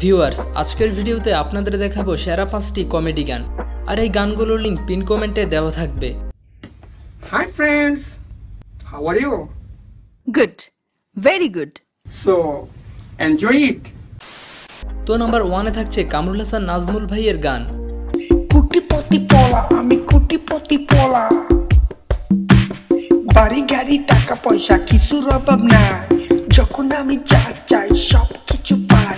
Viewers, আজকের ভিডিওতে আপনাদের দেখাবো সেরা 5টি কমেডি গান, আর এই গানগুলোর লিংক পিন কমেন্টে দেওয়া থাকবে। Hi friends, how are you? Good, very good. So, enjoy it. তো নাম্বার 1-এ থাকছে কামরুল হাসান নাজমুল ভাইয়ের গান কুটিপতি পলা, আমি কুটিপতি পলা, বাড়ি গাড়ি টাকা পয়সা কিছুর অভাব নাই, যখন আমি যা চাই সব কিছু পাই।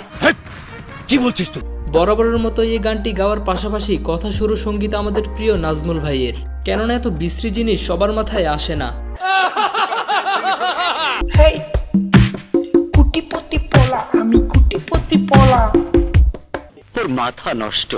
কি বলছিস তুই? বরাবরের মতো এই গানটি গাওয়ার পাশাপাশি কথা সুর সঙ্গীত আমাদের প্রিয় নাজমুল ভাইয়ের, কেননা এত বিশ্রী জিনিস সবার মাথায় আসে না। হেই কুটিপতি পলা, আমি কুটিপতি পলা। তোর মাথা নষ্ট,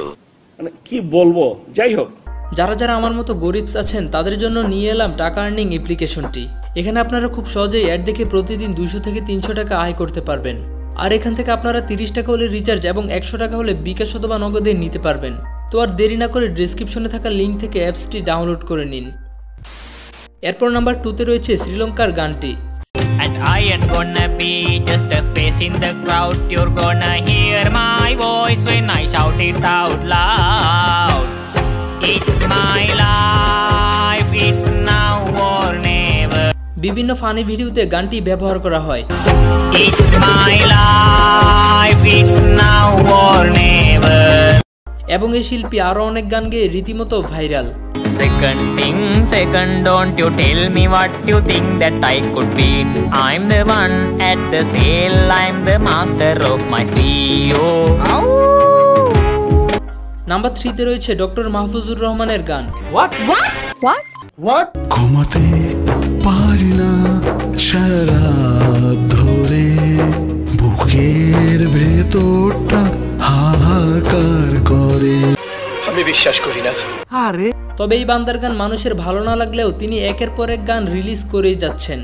মানে কি বলবো। যাই হোক, যারা যারা আমার মতো গরিবস আছেন তাদের জন্য নিয়ে এলাম টাকা আর্নিং অ্যাপ্লিকেশনটি। এখানে আপনারা খুব সহজেই অ্যাড দেখে প্রতিদিন 200 থেকে 300 টাকা আয় করতে পারবেন। আর এখান থেকে আপনারা 30 টাকা হলে রিচার্জ এবং 100 টাকা হলে বিকাশ অথবা নগদে নিতে পারবেন। তো আর দেরি না করে ডেসক্রিপশনে থাকা লিঙ্ক থেকে অ্যাপসটি ডাউনলোড করে নিন। এরপর নাম্বার 2-তে রয়েছে শ্রীলঙ্কার গানটি And I ain't gonna be just a face in the crowd. You're gonna hear my voice when I shout it out loud. It's my life, it's now or never. বিভিন্ন funny ভিডিওতে গানটি ব্যবহার করা হয়। It's my life, it's now or never. এবং এই শিল্পী আরো অনেক গান গেয়ে রীতিমতো viral. Second thing, second, don't you tell me what you think that I could be. I'm the one at the sail, I'm the master of my CEO. Number 3-তে রয়েছে ডক্টর মাহফুজুর রহমানের গান What? ঘুমাতে পারি না সারা ধরে, বুকের ভেতরটা হাহাকার করে। আমি বিশ্বাস করি না। তবে এই বান্দার গান মানুষের ভালো না লাগলেও তিনি একের পর এক গান রিলিজ করেই যাচ্ছেন।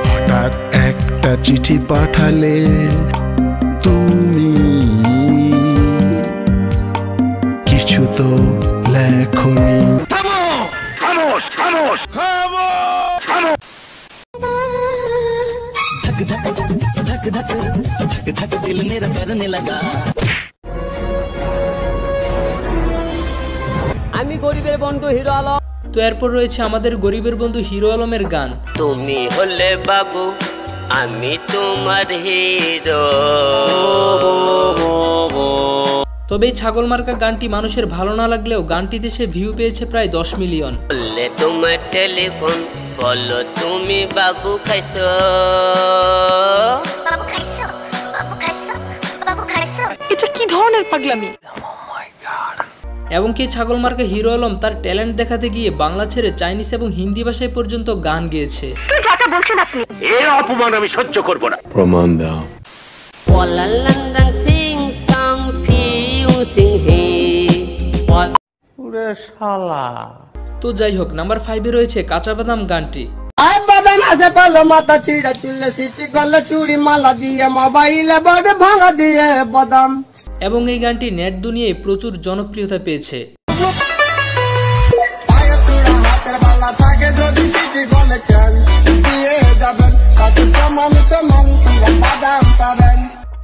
হঠাৎ একটা চিঠি পাঠালে তুমি, কিছু তো লেখনি। আমি গরিবের বন্ধু হিরো আলম। তো এরপর রয়েছে আমাদের গরিবের বন্ধু হিরো আলমের গান তুমি হলে বাবু, আমি তোমার হিরো। তবে এই ছাগল মার্কা গানটি মানুষের ভালো না লাগলেও গানটিতে সে ভিউ পেয়েছে প্রায় 10 মিলিয়ন। বললে তোমার টেলিফোন, বলো তুমি বাবু খাইছো। বাবু খাইছো, বাবু খাইছো, বাবু খাইছো। এটা কি ধরনের পাগলামি? এবং কি ছাগল মার্কা হিরো আলম তার ট্যালেন্ট দেখাতে গিয়ে বাংলা ছেড়ে চাইনিজ এবং হিন্দি ভাষায় পর্যন্ত গান গেয়েছে। এর অপমান আমি সহ্য করব না। প্রমাণ দাও। তো যাই হোক, নাম্বার 5-এ রয়েছে কাঁচা বাদাম গানটি বাদাম আছে পালো, মাথা ছিঁড়া চুলে সিটি গলে চুড়ি মালা দিয়ে, মোবাইলে বড় ভাঙা দিয়ে বাদাম। এবং এই গানটি নেট দুনিয়ায় প্রচুর জনপ্রিয়তা পেয়েছে।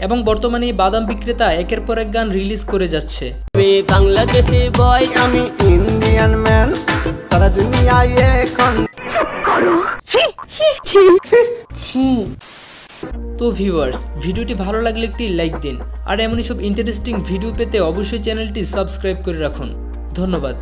এবং বর্তমানে এই বাদাম বিক্রেতা একের পর এক গান রিলিজ করে যাচ্ছে। আমি বাংলাদেশি বয়, আমি ইন্ডিয়ান ম্যান, সারা দুনিয়ায় এখন। তো ভিউয়ার্স, ভিডিওটি ভালো লাগলে একটি লাইক দিন, আর এমনই সব ইন্টারেস্টিং ভিডিও পেতে অবশ্যই চ্যানেলটি সাবস্ক্রাইব করে রাখুন। ধন্যবাদ।